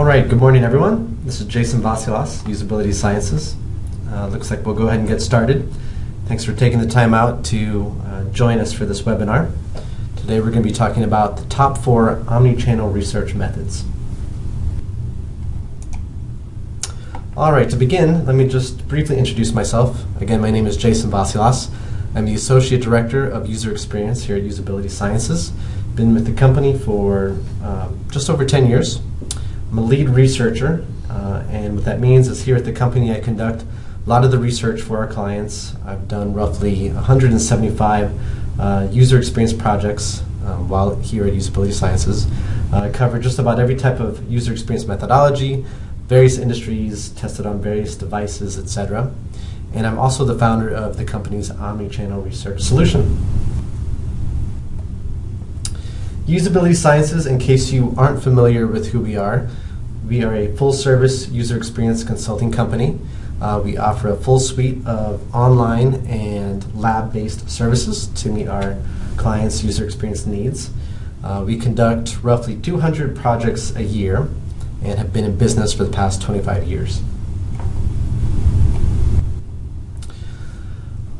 right, good morning everyone. This is Jason Vasilas, Usability Sciences. Looks like we'll go ahead and get started. Thanks for taking the time out to join us for this webinar. Today we're going to be talking about the top 4 omni-channel research methods. All right, to begin, let me just briefly introduce myself. Again, my name is Jason Vasilas. I'm the Associate Director of User Experience here at Usability Sciences. Been with the company for just over 10 years. I'm a lead researcher, and what that means is here at the company I conduct a lot of the research for our clients. I've done roughly 175 user experience projects while here at Usability Sciences. I cover just about every type of user experience methodology, various industries, tested on various devices, etc. And I'm also the founder of the company's Omni-Channel Research solution. Usability Sciences, in case you aren't familiar with who we are a full-service user experience consulting company. We offer a full suite of online and lab-based services to meet our clients' user experience needs. We conduct roughly 200 projects a year and have been in business for the past 25 years.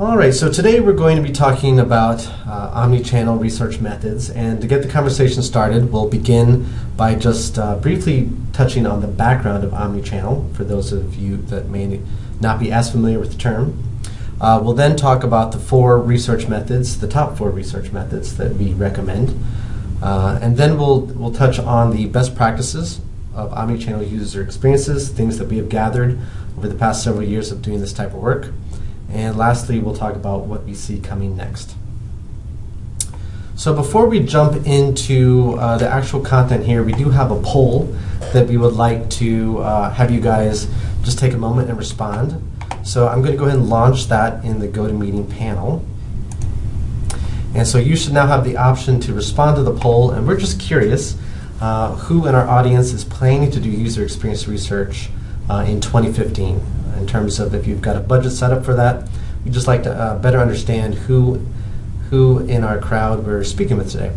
All right, so today we're going to be talking about omni-channel research methods, and to get the conversation started, we'll begin by just briefly touching on the background of omni-channel for those of you that may not be as familiar with the term. We'll then talk about the 4 research methods, the top 4 research methods that we recommend, and then we'll touch on the best practices of omni-channel user experiences, things that we have gathered over the past several years of doing this type of work. And lastly, we'll talk about what we see coming next. So before we jump into the actual content here, we do have a poll that we would like to have you guys just take a moment and respond. So I'm going to go ahead and launch that in the GoToMeeting panel. And so you should now have the option to respond to the poll, and we're just curious who in our audience is planning to do user experience research in 2015. In terms of if you've got a budget set up for that, we'd just like to better understand who in our crowd we're speaking with today.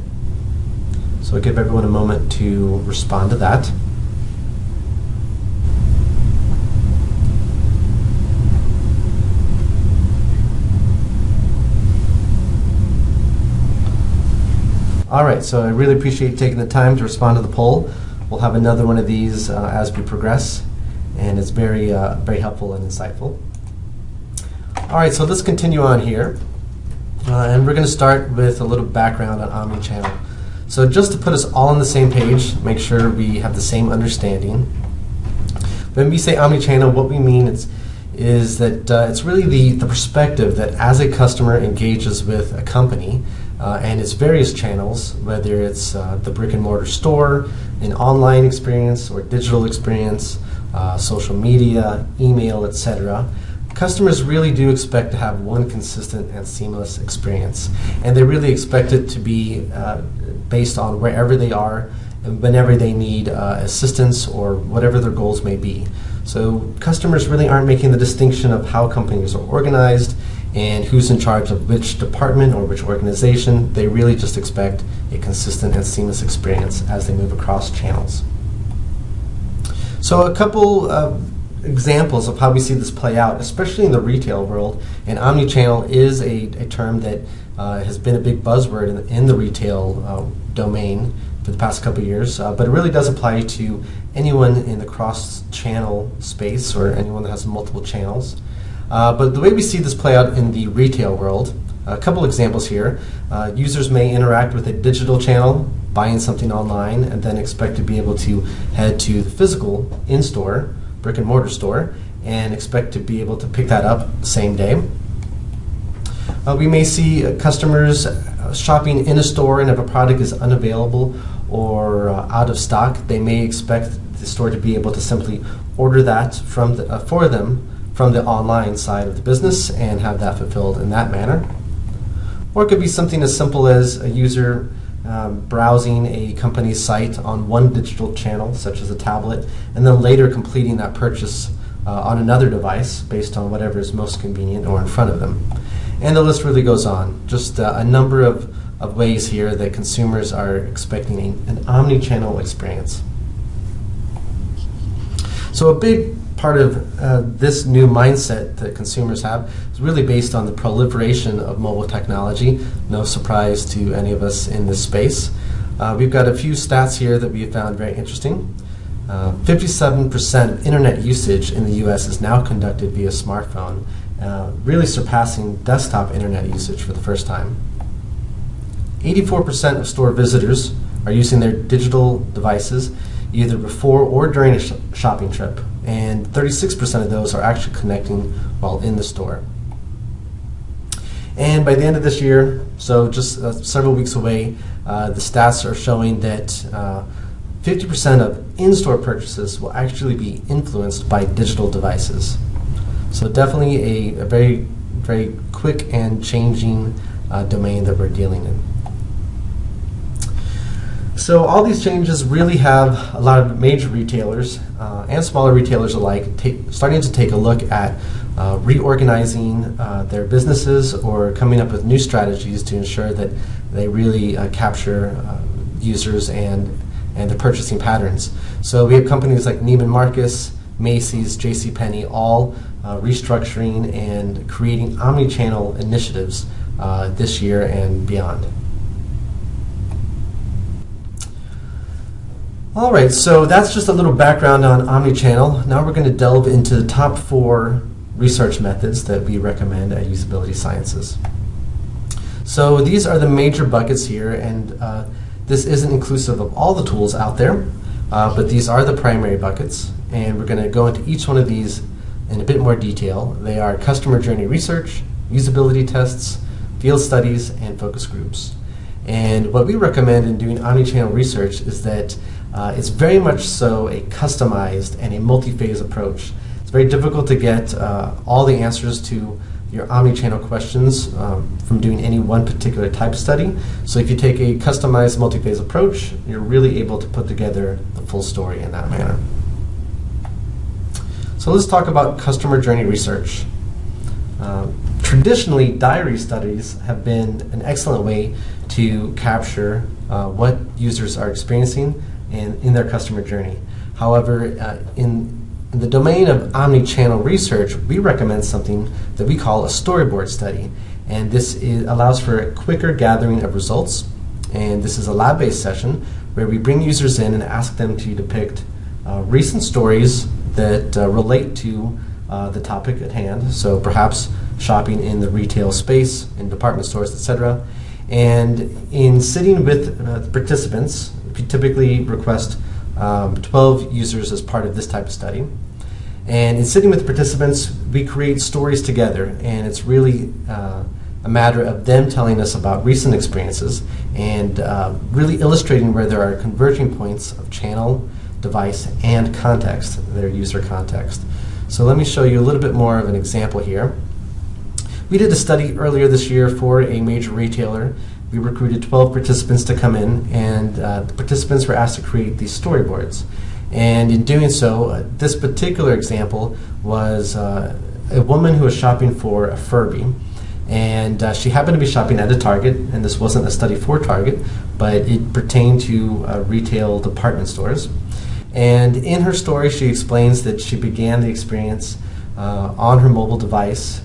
So I'll give everyone a moment to respond to that. All right, so I really appreciate you taking the time to respond to the poll. We'll have another one of these as we progress, and it's very helpful and insightful. All right, so let's continue on here. And we're going to start with a little background on omni-channel. So just to put us all on the same page, make sure we have the same understanding. When we say omni-channel, what we mean is that it's really the perspective that as a customer engages with a company and its various channels, whether it's the brick and mortar store, an online experience or digital experience, social media, email, etc. Customers really do expect to have one consistent and seamless experience, and they really expect it to be based on wherever they are and whenever they need assistance or whatever their goals may be. So customers really aren't making the distinction of how companies are organized and who's in charge of which department or which organization. They really just expect a consistent and seamless experience as they move across channels. So a couple examples of how we see this play out, especially in the retail world, and omni-channel is a term that has been a big buzzword in the retail domain for the past couple of years, but it really does apply to anyone in the cross-channel space or anyone that has multiple channels. But the way we see this play out in the retail world, a couple examples here. Users may interact with a digital channel, buying something online, and then expect to be able to head to the physical in-store, brick and mortar store, and expect to be able to pick that up the same day. We may see customers shopping in a store, and if a product is unavailable or out of stock, they may expect the store to be able to simply order that for them from the online side of the business and have that fulfilled in that manner. Or it could be something as simple as a user browsing a company's site on one digital channel, such as a tablet, and then later completing that purchase on another device based on whatever is most convenient or in front of them. And the list really goes on. Just a number of ways here that consumers are expecting an omni-channel experience. So a big part of this new mindset that consumers have is really based on the proliferation of mobile technology. No surprise to any of us in this space. We've got a few stats here that we found very interesting. 57% of internet usage in the US is now conducted via smartphone, really surpassing desktop internet usage for the first time. 84% of store visitors are using their digital devices either before or during a shopping trip, and 36% of those are actually connecting while in the store. And by the end of this year, so just several weeks away, the stats are showing that 50% of in-store purchases will actually be influenced by digital devices. So definitely a very, very quick and changing domain that we're dealing in. So all these changes really have a lot of major retailers and smaller retailers alike starting to take a look at reorganizing their businesses or coming up with new strategies to ensure that they really capture users and the purchasing patterns. So we have companies like Neiman Marcus, Macy's, JCPenney, all restructuring and creating omni-channel initiatives this year and beyond. All right, so that's just a little background on omni-channel. Now we're going to delve into the top 4 research methods that we recommend at Usability Sciences. So these are the major buckets here, and this isn't inclusive of all the tools out there, but these are the primary buckets, and we're going to go into each one of these in a bit more detail. They are customer journey research, usability tests, field studies, and focus groups. And what we recommend in doing omni-channel research is that it's very much so a customized and a multi-phase approach. It's very difficult to get all the answers to your omni-channel questions from doing any one particular type study. So if you take a customized multi-phase approach, you're really able to put together the full story in that manner. So let's talk about customer journey research. Traditionally, diary studies have been an excellent way to capture what users are experiencing in their customer journey. However, in the domain of omni-channel research, we recommend something that we call a storyboard study. And this allows for a quicker gathering of results. And this is a lab-based session where we bring users in and ask them to depict recent stories that relate to the topic at hand. So perhaps shopping in the retail space, in department stores, etc. And in sitting with participants, we typically request 12 users as part of this type of study. And in sitting with participants, we create stories together, and it's really a matter of them telling us about recent experiences and really illustrating where there are converging points of channel, device, and context, their user context. So let me show you a little bit more of an example here. We did a study earlier this year for a major retailer. We recruited 12 participants to come in, and the participants were asked to create these storyboards. And in doing so, this particular example was a woman who was shopping for a Furby. And she happened to be shopping at a Target, and this wasn't a study for Target, but it pertained to retail department stores. And in her story, she explains that she began the experience on her mobile device,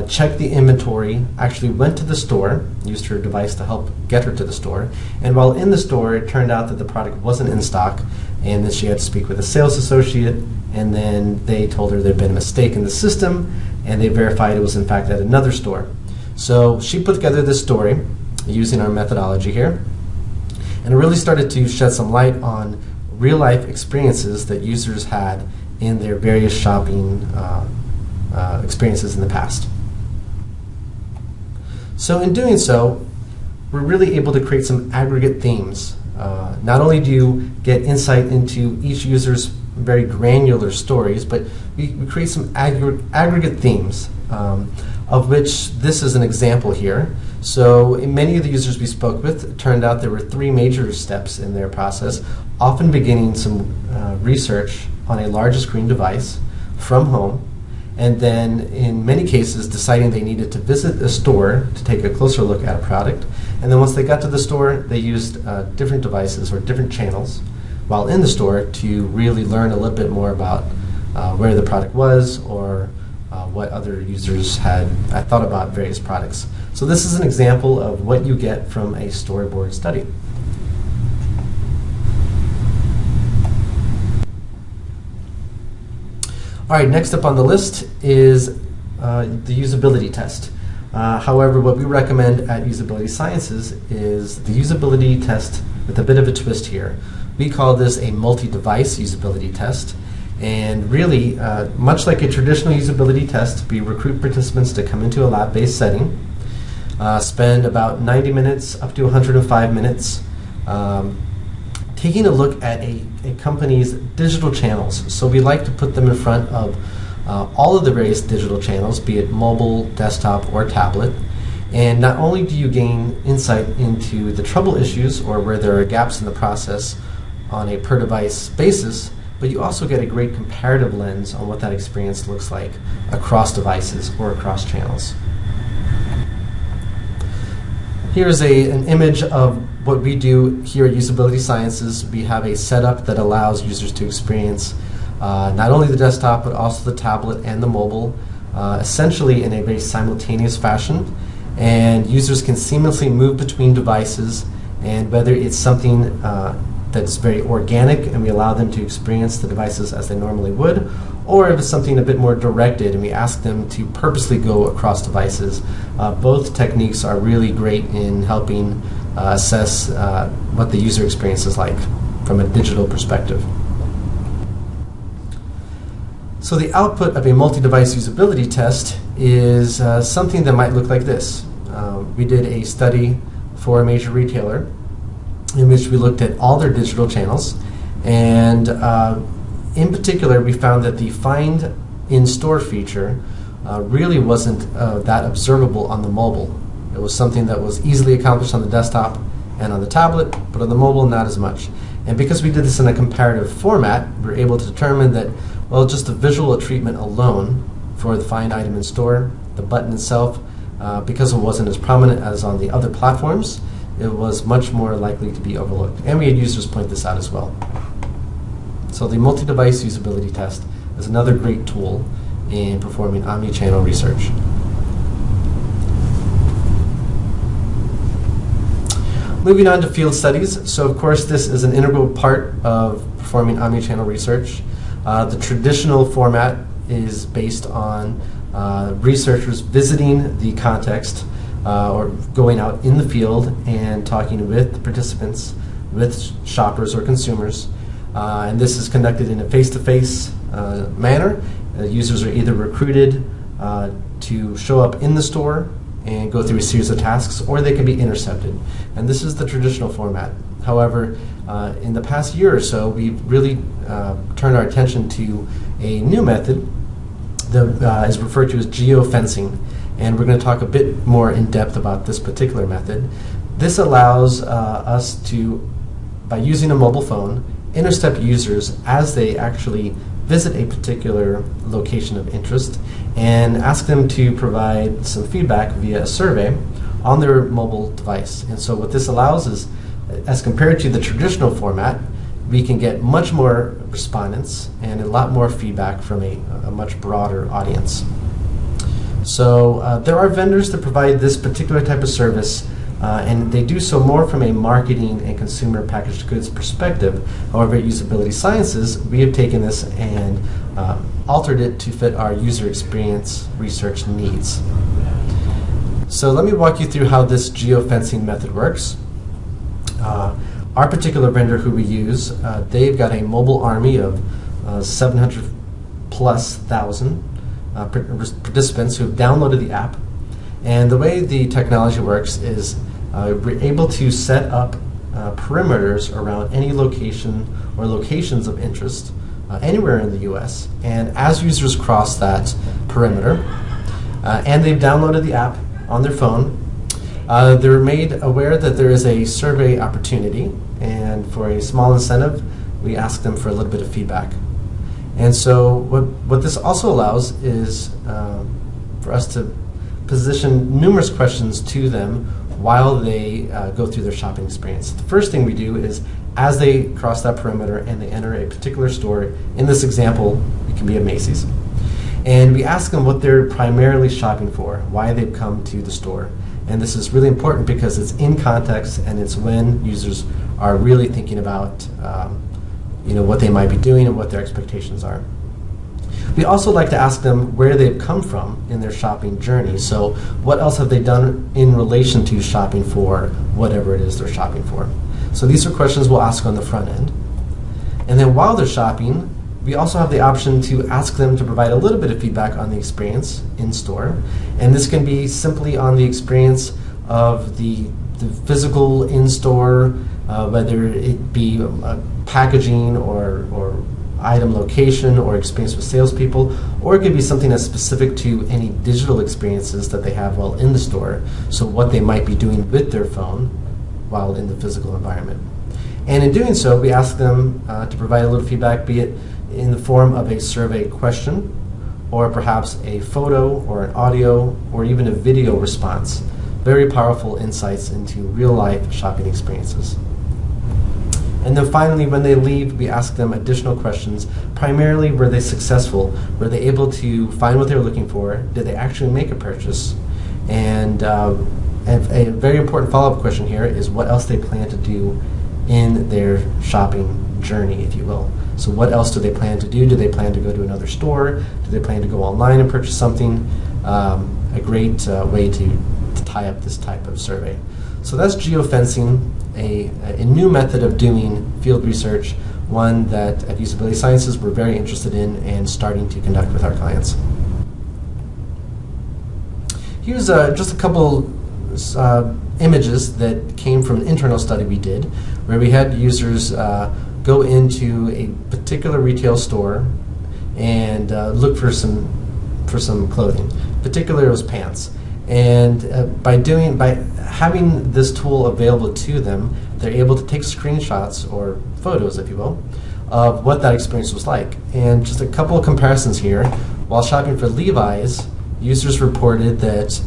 checked the inventory, actually went to the store, used her device to help get her to the store, and while in the store, it turned out that the product wasn't in stock, and then she had to speak with a sales associate, and then they told her there'd been a mistake in the system, and they verified it was in fact at another store. So she put together this story using our methodology here, and it really started to shed some light on real-life experiences that users had in their various shopping experiences in the past. So in doing so, we're really able to create some aggregate themes. Not only do you get insight into each user's very granular stories, but we create some aggregate themes, of which this is an example here. So in many of the users we spoke with, it turned out there were 3 major steps in their process, often beginning some research on a larger screen device from home, and then in many cases deciding they needed to visit a store to take a closer look at a product. And then once they got to the store, they used different devices or different channels while in the store to really learn a little bit more about where the product was or what other users had thought about various products. So this is an example of what you get from a storyboard study. All right, next up on the list is the usability test. However, what we recommend at Usability Sciences is the usability test with a bit of a twist here. We call this a multi-device usability test. And really, much like a traditional usability test, we recruit participants to come into a lab-based setting, spend about 90 minutes up to 105 minutes taking a look at a company's digital channels. So we like to put them in front of all of the various digital channels, be it mobile, desktop, or tablet. And not only do you gain insight into the trouble issues or where there are gaps in the process on a per-device basis, but you also get a great comparative lens on what that experience looks like across devices or across channels. Here's an image of what we do here at Usability Sciences. We have a setup that allows users to experience not only the desktop but also the tablet and the mobile, essentially in a very simultaneous fashion. And users can seamlessly move between devices, and whether it's something that's very organic and we allow them to experience the devices as they normally would, or if it's something a bit more directed and we ask them to purposely go across devices. Both techniques are really great in helping assess what the user experience is like from a digital perspective. So the output of a multi-device usability test is something that might look like this. We did a study for a major retailer in which we looked at all their digital channels, and in particular we found that the Find in Store feature really wasn't that observable on the mobile. It was something that was easily accomplished on the desktop and on the tablet, but on the mobile not as much. And because we did this in a comparative format, we were able to determine that, well, just the visual treatment alone for the Find item in Store, the button itself, because it wasn't as prominent as on the other platforms, it was much more likely to be overlooked. And we had users point this out as well. So the multi-device usability test is another great tool in performing omni-channel research. Moving on to field studies. So of course this is an integral part of performing omni-channel research. The traditional format is based on researchers visiting the context or going out in the field and talking with participants, with shoppers or consumers. And this is conducted in a face-to-face manner. Users are either recruited to show up in the store and go through a series of tasks, or they can be intercepted. And this is the traditional format. However, in the past year or so, we've really turned our attention to a new method that is referred to as Geo-Fencing. And we're going to talk a bit more in depth about this particular method. This allows us to, by using a mobile phone, intercept users as they actually visit a particular location of interest and ask them to provide some feedback via a survey on their mobile device. And so what this allows is, as compared to the traditional format, we can get much more respondents and a lot more feedback from a much broader audience. So there are vendors that provide this particular type of service, and they do so more from a marketing and consumer packaged goods perspective. However, at Usability Sciences, we have taken this and altered it to fit our user experience research needs. So let me walk you through how this geofencing method works. Our particular vendor who we use, they've got a mobile army of 700,000+ participants who have downloaded the app. And the way the technology works is we're able to set up perimeters around any location or locations of interest anywhere in the US. And as users cross that perimeter and they've downloaded the app on their phone, they're made aware that there is a survey opportunity, and for a small incentive, we ask them for a little bit of feedback. And so what this also allows is for us to position numerous questions to them while they go through their shopping experience. The first thing we do is, as they cross that perimeter and they enter a particular store, in this example, It can be at Macy's. And we ask them what they're primarily shopping for, why they've come to the store. And this is really important because it's in context and it's when users are really thinking about what they might be doing and what their expectations are. We also like to ask them where they've come from in their shopping journey. So what else have they done in relation to shopping for whatever it is they're shopping for? So these are questions we'll ask on the front end. And then while they're shopping, we also have the option to ask them to provide a little bit of feedback on the experience in store. And this can be simply on the experience of the physical in-store, whether it be packaging or item location or experience with salespeople, or it could be something that's specific to any digital experiences that they have while in the store, so what they might be doing with their phone while in the physical environment. And in doing so, we ask them to provide a little feedback, be it in the form of a survey question, or perhaps a photo or an audio or even a video response. Very powerful insights into real-life shopping experiences. And then finally, when they leave, we ask them additional questions. Primarily, were they successful? Were they able to find what they were looking for? Did they actually make a purchase? And a very important follow-up question here is what else they plan to do in their shopping journey, if you will. So what else do they plan to do? Do they plan to go to another store? Do they plan to go online and purchase something? A great way to tie up this type of survey. So that's geofencing, a new method of doing field research, one that at Usability Sciences we're very interested in and starting to conduct with our clients. Here's just a couple images that came from an internal study we did, where we had users go into a particular retail store and look for some clothing. Particularly, it was pants. And by having this tool available to them, they're able to take screenshots or photos, if you will, of what that experience was like. And just a couple of comparisons here. While shopping for Levi's, users reported that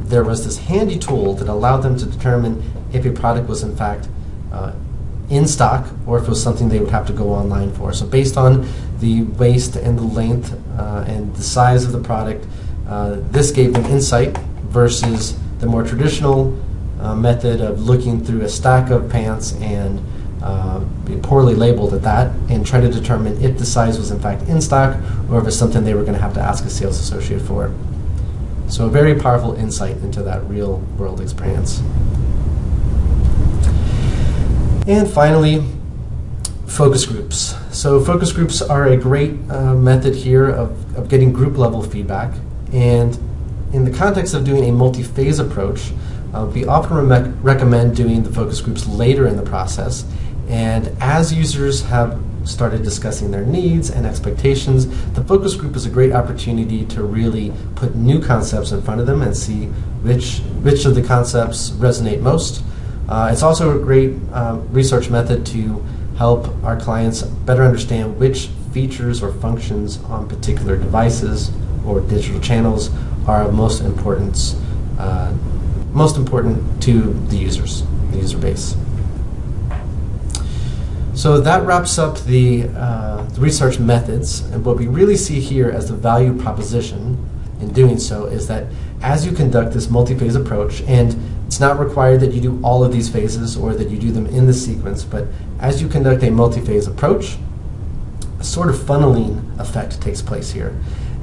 there was this handy tool that allowed them to determine if a product was in fact in stock or if it was something they would have to go online for. So based on the waist and the length and the size of the product, this gave them insight versus the more traditional method of looking through a stack of pants and poorly labeled at that and try to determine if the size was in fact in stock or if it's something they were going to have to ask a sales associate for. So a very powerful insight into that real world experience. And finally, focus groups. So focus groups are a great method here of getting group level feedback. And in the context of doing a multi-phase approach, we often recommend doing the focus groups later in the process. And as users have started discussing their needs and expectations, the focus group is a great opportunity to really put new concepts in front of them and see which of the concepts resonate most. It's also a great research method to help our clients better understand which features or functions on particular devices or digital channels are of most important to the user base. So that wraps up the research methods, and what we really see here as the value proposition in doing so is that as you conduct this multi-phase approach, and it's not required that you do all of these phases or that you do them in the sequence, but as you conduct a multi-phase approach, a sort of funneling effect takes place here.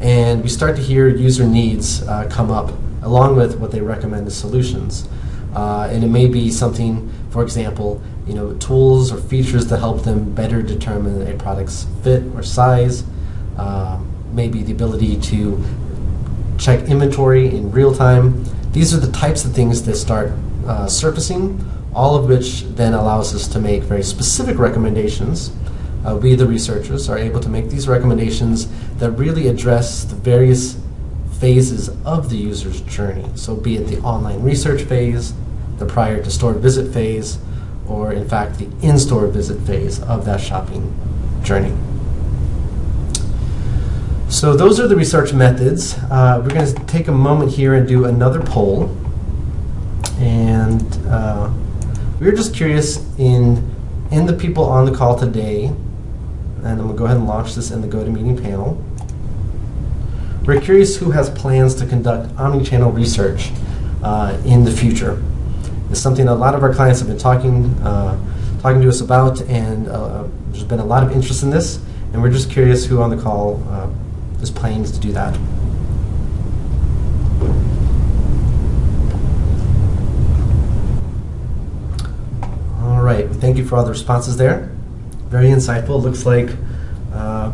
And we start to hear user needs come up along with what they recommend as solutions. And it may be something, for example, tools or features to help them better determine a product's fit or size, maybe the ability to check inventory in real time. These are the types of things that start surfacing, all of which then allows us to make very specific recommendations. We, the researchers, are able to make these recommendations that really address the various phases of the user's journey. So be it the online research phase, the prior to store visit phase, or in fact the in-store visit phase of that shopping journey. So those are the research methods. We're going to take a moment here and do another poll. And we're just curious in the people on the call today, and I'm going to go ahead and launch this in the GoToMeeting panel. We're curious who has plans to conduct omni-channel research in the future. It's something a lot of our clients have been talking to us about, and there's been a lot of interest in this, and we're just curious who on the call is planning to do that. All right, thank you for all the responses there. Very insightful. It looks like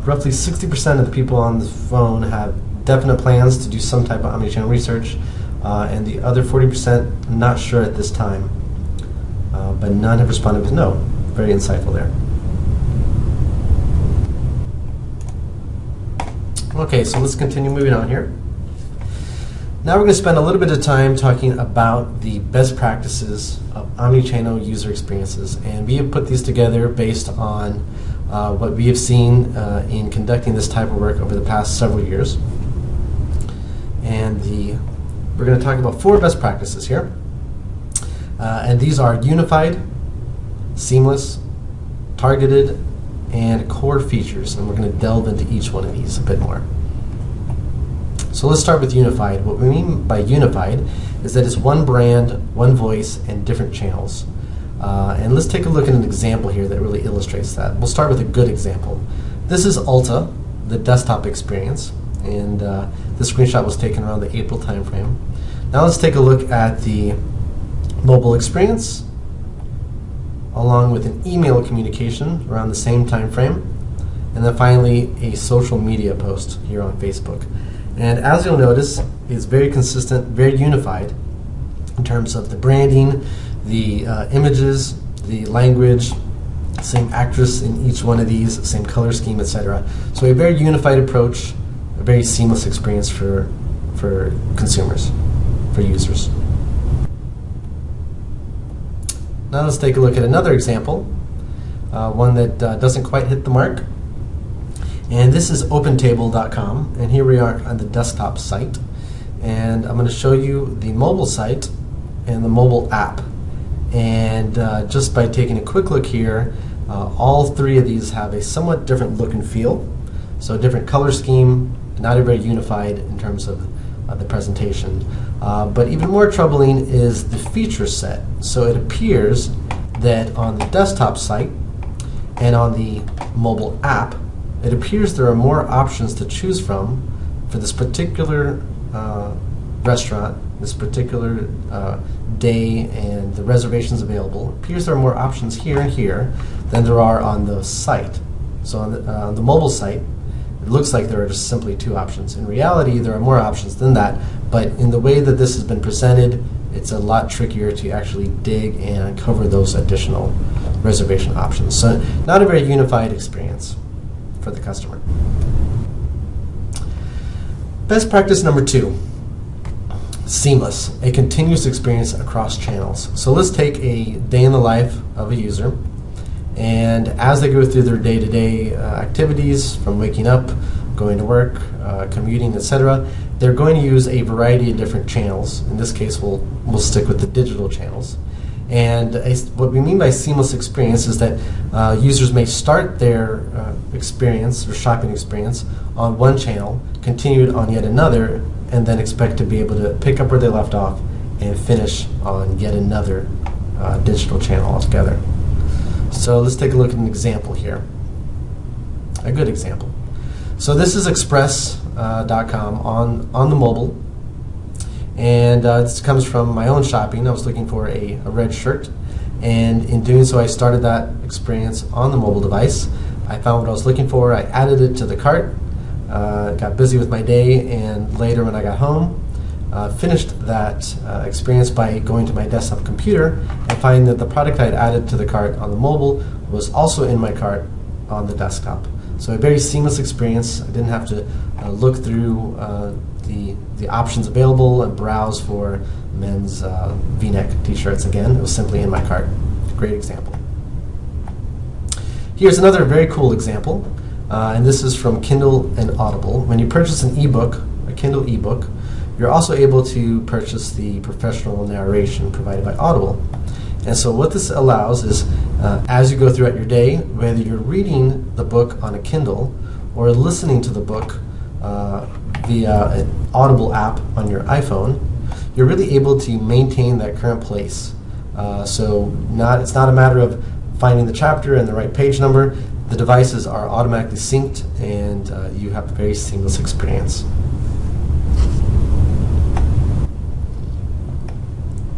roughly 60% of the people on the phone have definite plans to do some type of omnichannel research, and the other 40% not sure at this time, but none have responded with no. Very insightful there. Okay, so let's continue moving on here. Now we're going to spend a little bit of time talking about the best practices of omnichannel user experiences, and we have put these together based on what we have seen in conducting this type of work over the past several years. And we're going to talk about 4 best practices here, and these are unified, seamless, targeted, and core features, and we're going to delve into each one of these a bit more. So let's start with unified. What we mean by unified is that it's one brand, one voice, and different channels. And let's take a look at an example here that really illustrates that. We'll start with a good example. This is Ulta, the desktop experience, and this screenshot was taken around the April timeframe. Now let's take a look at the mobile experience, along with an email communication around the same time frame, and then finally a social media post here on Facebook. And as you'll notice, it's very consistent, very unified in terms of the branding, the images, the language, same actress in each one of these, same color scheme, etc. So a very unified approach, a very seamless experience for consumers, for users. Now let's take a look at another example, one that doesn't quite hit the mark. And this is OpenTable.com, and here we are on the desktop site. And I'm going to show you the mobile site and the mobile app. And just by taking a quick look here, all 3 of these have a somewhat different look and feel. So a different color scheme, not a very unified in terms of the presentation. But even more troubling is the feature set. So it appears that on the desktop site and on the mobile app, it appears there are more options to choose from for this particular restaurant, this particular day, and the reservations available. It appears there are more options here and here than there are on the site. So on the mobile site, it looks like there are just simply 2 options. In reality, there are more options than that, but in the way that this has been presented, it's a lot trickier to actually dig and uncover those additional reservation options. So not a very unified experience for the customer. Best practice number 2, seamless, a continuous experience across channels. So let's take a day in the life of a user, and as they go through their day-to-day activities, from waking up, going to work, commuting, etc., they're going to use a variety of different channels. In this case, we'll stick with the digital channels. And what we mean by seamless experience is that users may start their experience or shopping experience on one channel, continue it on yet another, and then expect to be able to pick up where they left off and finish on yet another digital channel altogether. So let's take a look at an example here, a good example. So this is Express.com on the mobile. And this comes from my own shopping. I was looking for a red shirt, and in doing so I started that experience on the mobile device. I found what I was looking for, I added it to the cart, got busy with my day, and later when I got home, finished that experience by going to my desktop computer and finding that the product I had added to the cart on the mobile was also in my cart on the desktop. So a very seamless experience. I didn't have to look through the options available and browse for men's V-neck t-shirts again. It was simply in my cart. Great example. Here's another very cool example, and this is from Kindle and Audible. When you purchase an ebook, a Kindle ebook, you're also able to purchase the professional narration provided by Audible. And so what this allows is As you go throughout your day, whether you're reading the book on a Kindle or listening to the book via an Audible app on your iPhone, you're really able to maintain that current place. It's not a matter of finding the chapter and the right page number. The devices are automatically synced, and you have a very seamless experience.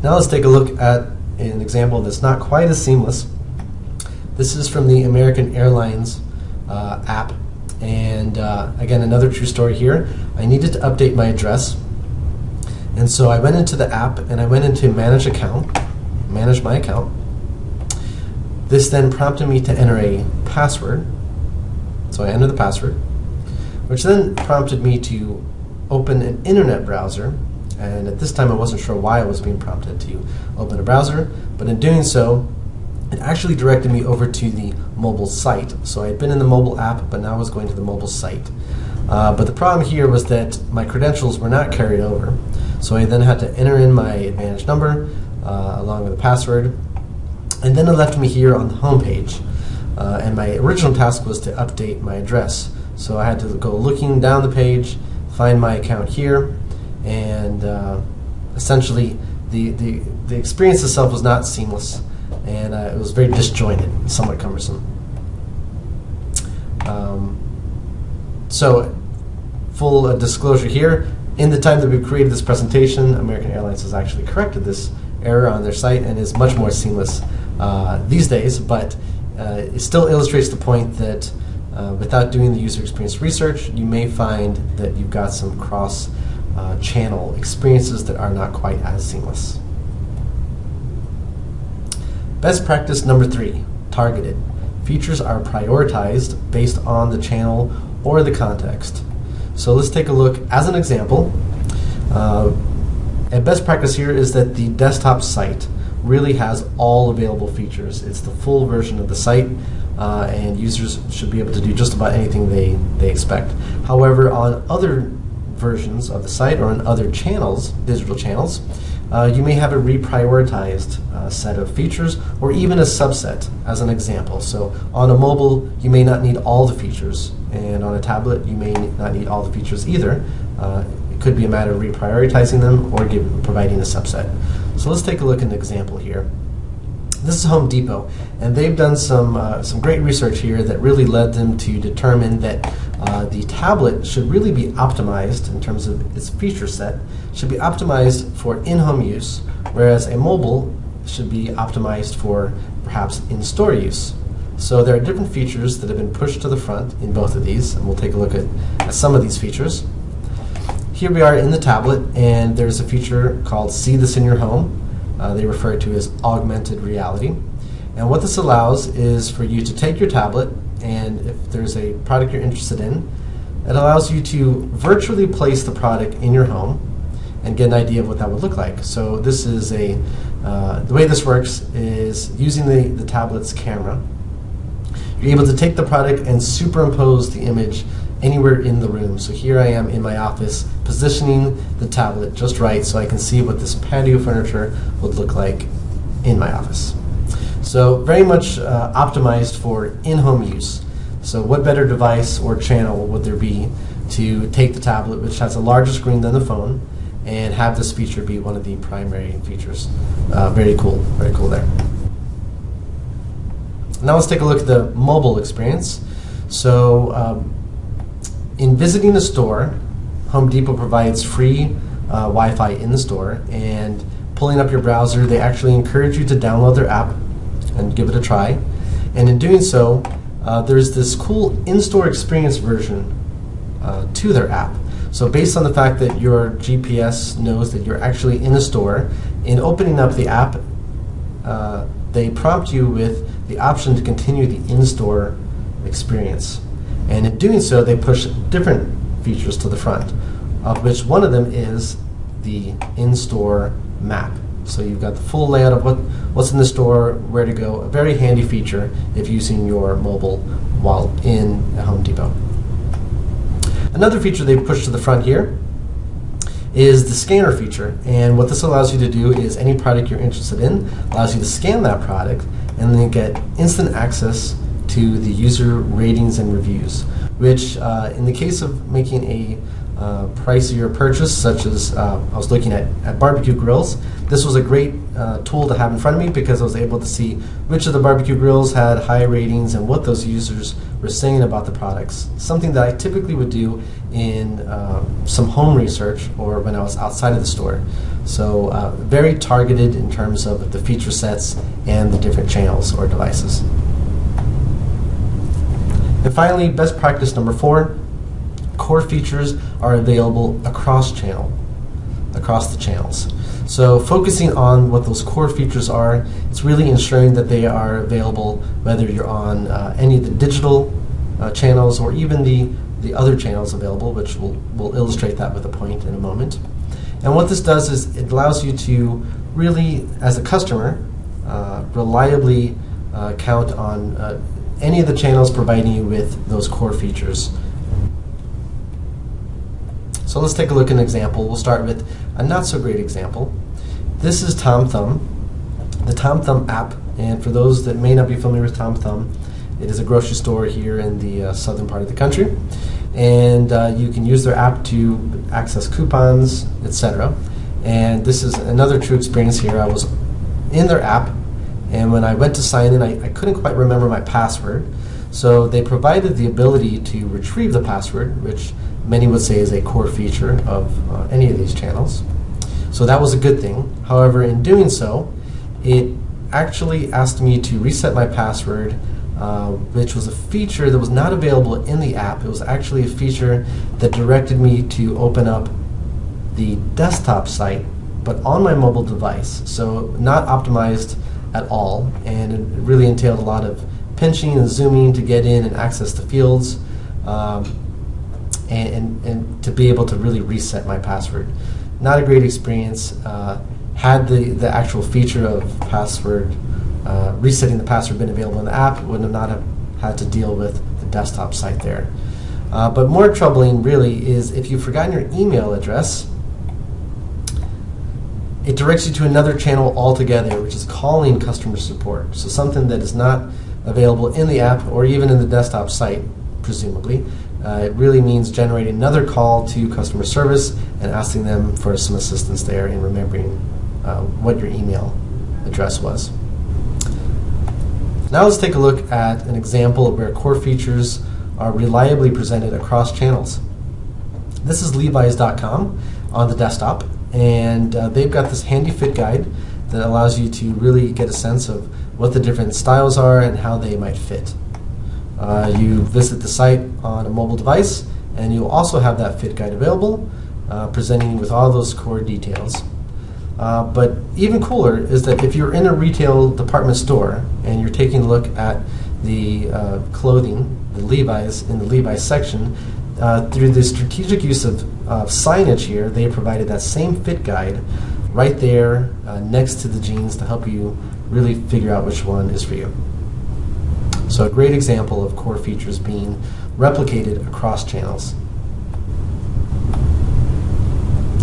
Now let's take a look at an example that's not quite as seamless. This is from the American Airlines app, and again, another true story here. I needed to update my address, and so I went into the app and I went into manage my account. This then prompted me to enter a password, so I entered the password, which then prompted me to open an internet browser. And at this time I wasn't sure why I was being prompted to open a browser, but in doing so, it actually directed me over to the mobile site. So I had been in the mobile app, but now I was going to the mobile site. But the problem here was that my credentials were not carried over. So I then had to enter in my Advantage number along with the password. And then it left me here on the home page. And my original task was to update my address. So I had to go looking down the page, find my account here, and essentially the experience itself was not seamless, and it was very disjointed, somewhat cumbersome. So full disclosure here, in the time that we created this presentation, American Airlines has actually corrected this error on their site and is much more seamless these days, but it still illustrates the point that without doing the user experience research, you may find that you've got some cross channel experiences that are not quite as seamless. Best practice number 3, targeted. Features are prioritized based on the channel or the context. So let's take a look as an example. A best practice here is that the desktop site really has all available features. It's the full version of the site, and users should be able to do just about anything they expect. However, on other versions of the site or on other channels, digital channels, you may have a reprioritized set of features or even a subset as an example. So on a mobile, you may not need all the features, and on a tablet, you may not need all the features either. It could be a matter of reprioritizing them or providing a subset. So let's take a look at an example here. This is Home Depot, and they've done some great research here that really led them to determine that the tablet should really be optimized in terms of its feature set, should be optimized for in-home use, whereas a mobile should be optimized for perhaps in-store use. So there are different features that have been pushed to the front in both of these, and we'll take a look at some of these features. Here we are in the tablet, and there's a feature called See This in Your Home. They refer to as augmented reality. And what this allows is for you to take your tablet, and if there's a product you're interested in, it allows you to virtually place the product in your home and get an idea of what that would look like. So this is the way this works is using the tablet's camera. You're able to take the product and superimpose the image anywhere in the room. So here I am in my office, positioning the tablet just right so I can see what this patio furniture would look like in my office. So very much optimized for in-home use. So what better device or channel would there be to take the tablet, which has a larger screen than the phone, and have this feature be one of the primary features. Very cool there. Now let's take a look at the mobile experience. So in visiting a store, Home Depot provides free Wi-Fi in the store, and pulling up your browser, they actually encourage you to download their app and give it a try. And in doing so, there's this cool in-store experience version to their app. So based on the fact that your GPS knows that you're actually in a store, in opening up the app, they prompt you with the option to continue the in-store experience. And in doing so, they push different features to the front, of which one of them is the in-store map. So you've got the full layout of what's in the store, where to go, a very handy feature if using your mobile while in a Home Depot. Another feature they push to the front here is the scanner feature, and what this allows you to do is any product you're interested in allows you to scan that product and then get instant access to the user ratings and reviews, which in the case of making a pricier purchase, such as I was looking at barbecue grills, this was a great tool to have in front of me because I was able to see which of the barbecue grills had high ratings and what those users were saying about the products. Something that I typically would do in some home research or when I was outside of the store. So very targeted in terms of the feature sets and the different channels or devices. And finally, best practice number 4, core features are available across the channels. So focusing on what those core features are, it's really ensuring that they are available whether you're on any of the digital channels or even the other channels available, which we'll illustrate that with a point in a moment. And what this does is it allows you to really, as a customer, reliably count on any of the channels providing you with those core features. So let's take a look at an example. We'll start with a not so great example. This is TomThumb, the TomThumb app. And for those that may not be familiar with TomThumb, it is a grocery store here in the southern part of the country. And you can use their app to access coupons, etc. And this is another true experience here. I was in their app, and when I went to sign in, I couldn't quite remember my password. So they provided the ability to retrieve the password, which many would say is a core feature of any of these channels. So that was a good thing. However, in doing so, it actually asked me to reset my password, which was a feature that was not available in the app. It was actually a feature that directed me to open up the desktop site, but on my mobile device. So not optimized at all, and it really entailed a lot of pinching and zooming to get in and access the fields, and to be able to really reset my password. Not a great experience. Had the actual feature of password resetting the password been available in the app, would not have had to deal with the desktop site there. But more troubling really is if you've forgotten your email address, it directs you to another channel altogether, which is calling customer support. So something that is not available in the app or even in the desktop site, presumably. It really means generating another call to customer service and asking them for some assistance there in remembering what your email address was. Now let's take a look at an example of where core features are reliably presented across channels. This is Levi's.com on the desktop, and they've got this handy fit guide that allows you to really get a sense of what the different styles are and how they might fit. You visit the site on a mobile device, and you'll also have that fit guide available, presenting you with all those core details. But even cooler is that if you're in a retail department store and you're taking a look at the clothing, the Levi's, in the Levi's section, through the strategic use of signage here, they provided that same fit guide right there next to the jeans to help you really figure out which one is for you. So a great example of core features being replicated across channels.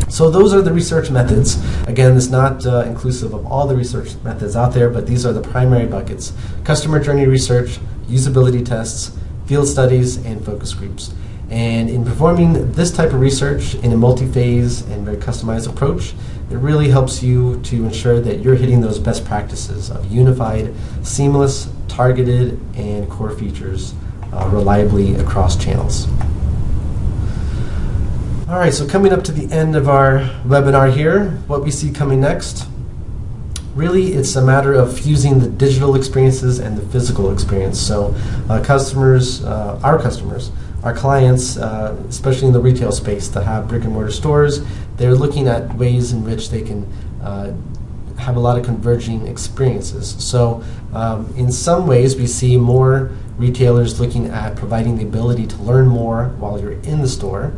So those are the research methods. Again, it's not inclusive of all the research methods out there, but these are the primary buckets: customer journey research, usability tests, field studies, and focus groups. And in performing this type of research in a multi-phase and very customized approach, it really helps you to ensure that you're hitting those best practices of unified, seamless, targeted, and core features reliably across channels. All right, so coming up to the end of our webinar here, what we see coming next, really it's a matter of fusing the digital experiences and the physical experience. So customers, our clients, especially in the retail space that have brick and mortar stores, they're looking at ways in which they can have a lot of converging experiences. So in some ways we see more retailers looking at providing the ability to learn more while you're in the store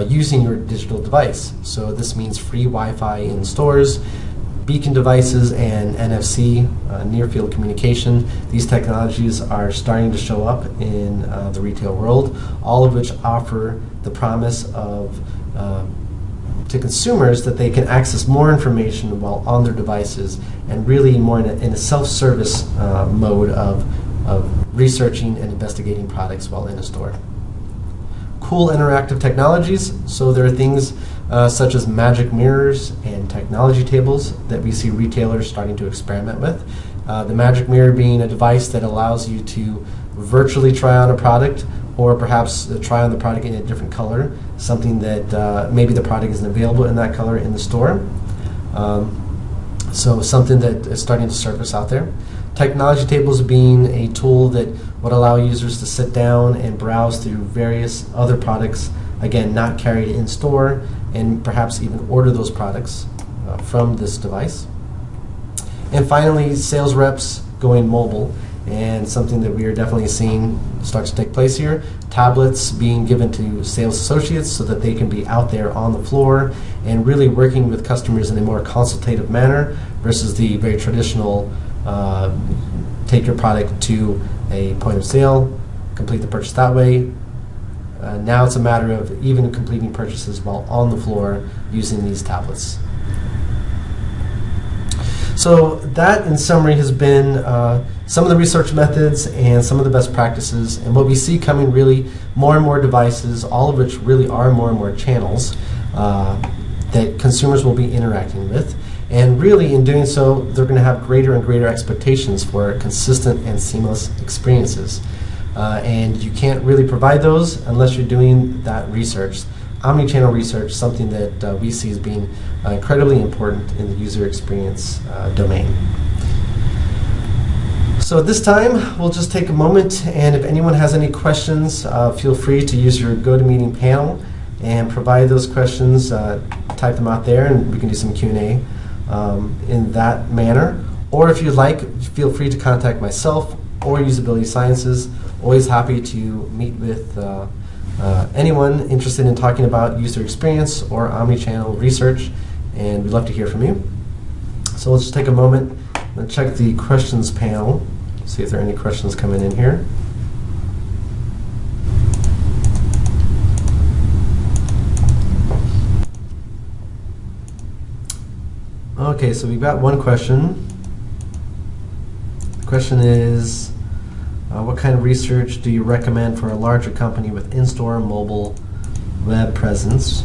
using your digital device. So this means free Wi-Fi in stores, beacon devices, and NFC, near field communication. These technologies are starting to show up in the retail world, all of which offer the promise of to consumers that they can access more information while on their devices, and really more in a self-service mode of researching and investigating products while in a store. Cool interactive technologies. So there are things such as magic mirrors and technology tables that we see retailers starting to experiment with. The magic mirror being a device that allows you to virtually try on a product, or perhaps try on the product in a different color, something that maybe the product isn't available in that color in the store. So something that is starting to surface out there. Technology tables being a tool that would allow users to sit down and browse through various other products, again, not carried in store, and perhaps even order those products from this device. And finally, sales reps going mobile, and something that we are definitely seeing start to take place here. Tablets being given to sales associates so that they can be out there on the floor and really working with customers in a more consultative manner versus the very traditional take your product to a point of sale, complete the purchase that way. Now it's a matter of even completing purchases while on the floor using these tablets. So that, in summary, has been some of the research methods and some of the best practices, and what we see coming really more and more devices, all of which really are more and more channels that consumers will be interacting with. And really, in doing so, they're going to have greater and greater expectations for consistent and seamless experiences. And you can't really provide those unless you're doing that research. Omni-channel research, something that we see as being incredibly important in the user experience domain. So at this time, we'll just take a moment, and if anyone has any questions, feel free to use your GoToMeeting panel and provide those questions, type them out there, and we can do some Q&A in that manner. Or if you'd like, feel free to contact myself or Usability Sciences. Always happy to meet with anyone interested in talking about user experience or omni-channel research, and we'd love to hear from you. So let's just take a moment and check the questions panel, see if there are any questions coming in here. Okay, so we've got one question. The question is, what kind of research do you recommend for a larger company with in-store mobile web presence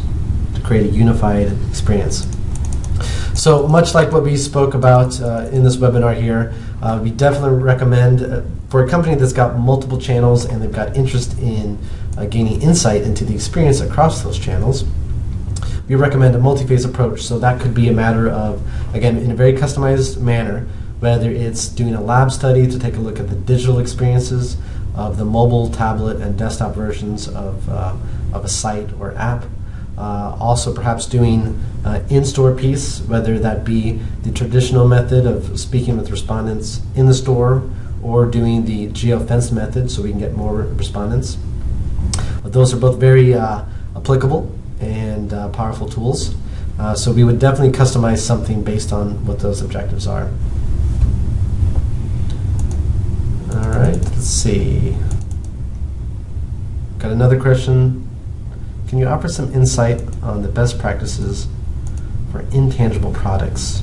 to create a unified experience? So much like what we spoke about in this webinar here, we definitely recommend for a company that's got multiple channels and they've got interest in gaining insight into the experience across those channels, we recommend a multi-phase approach. So that could be a matter of, again, in a very customized manner, whether it's doing a lab study to take a look at the digital experiences of the mobile, tablet, and desktop versions of a site or app. Also perhaps doing in-store piece, whether that be the traditional method of speaking with respondents in the store or doing the Geo-Fencing method so we can get more respondents. But those are both very applicable and powerful tools. So we would definitely customize something based on what those objectives are. All right, let's see. Got another question. Can you offer some insight on the best practices for intangible products?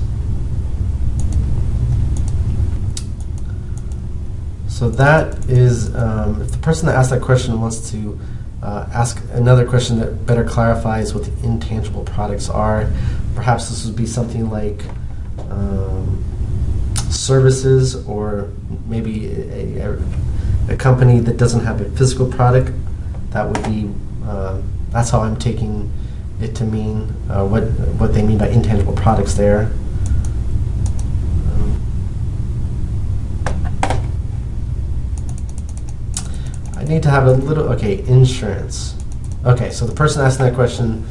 So that is, if the person that asked that question wants to ask another question that better clarifies what the intangible products are, perhaps this would be something like services, or maybe a company that doesn't have a physical product. That would be, that's how I'm taking it to mean what they mean by intangible products there. I need to have a little, okay, insurance. Okay, so the person asking that question,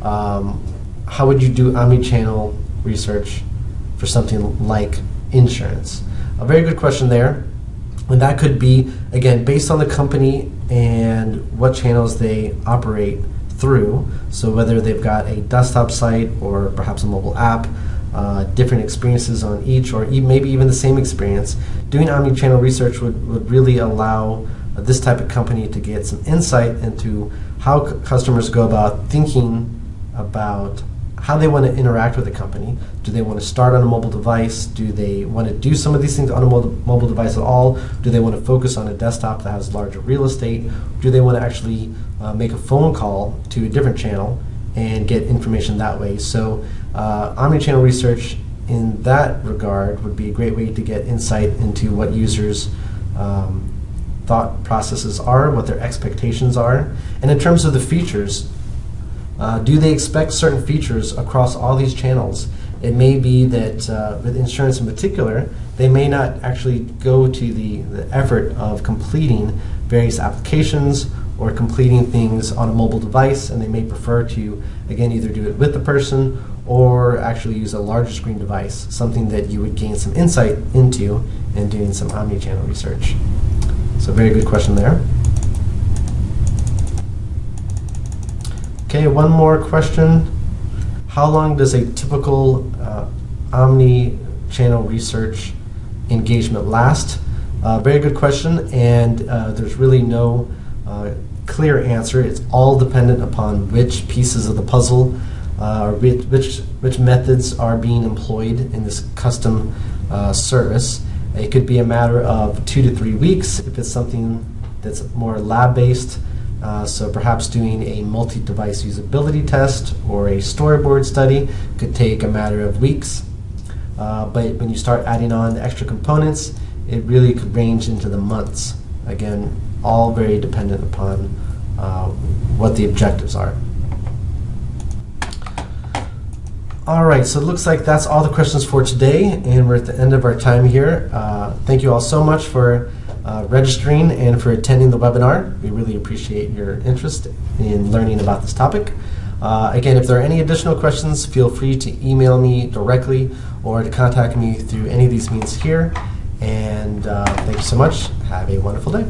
how would you do omni-channel research for something like insurance? A very good question there. And that could be, again, based on the company and what channels they operate through. So whether they've got a desktop site or perhaps a mobile app, different experiences on each, or maybe even the same experience. Doing omni-channel research would really allow this type of company to get some insight into how customers go about thinking about how they want to interact with the company. Do they want to start on a mobile device? Do they want to do some of these things on a mobile device at all? Do they want to focus on a desktop that has larger real estate? Do they want to actually make a phone call to a different channel and get information that way? So Omni-Channel Research in that regard would be a great way to get insight into what users' thought processes are, what their expectations are. And in terms of the features, do they expect certain features across all these channels? It may be that with insurance in particular, they may not actually go to the effort of completing various applications or completing things on a mobile device, and they may prefer to, again, either do it with the person or actually use a larger screen device, something that you would gain some insight into in doing some omni-channel research. So very good question there. Okay, one more question. How long does a typical omni-channel research engagement last? Very good question, and there's really no clear answer. It's all dependent upon which pieces of the puzzle or which methods are being employed in this custom service. It could be a matter of 2 to 3 weeks if it's something that's more lab-based. So perhaps doing a multi-device usability test or a storyboard study could take a matter of weeks. But when you start adding on the extra components, it really could range into the months. Again, all very dependent upon what the objectives are. All right, so it looks like that's all the questions for today, and we're at the end of our time here. Thank you all so much for registering and for attending the webinar. We really appreciate your interest in learning about this topic. Again, if there are any additional questions, feel free to email me directly or to contact me through any of these means here. And thank you so much. Have a wonderful day.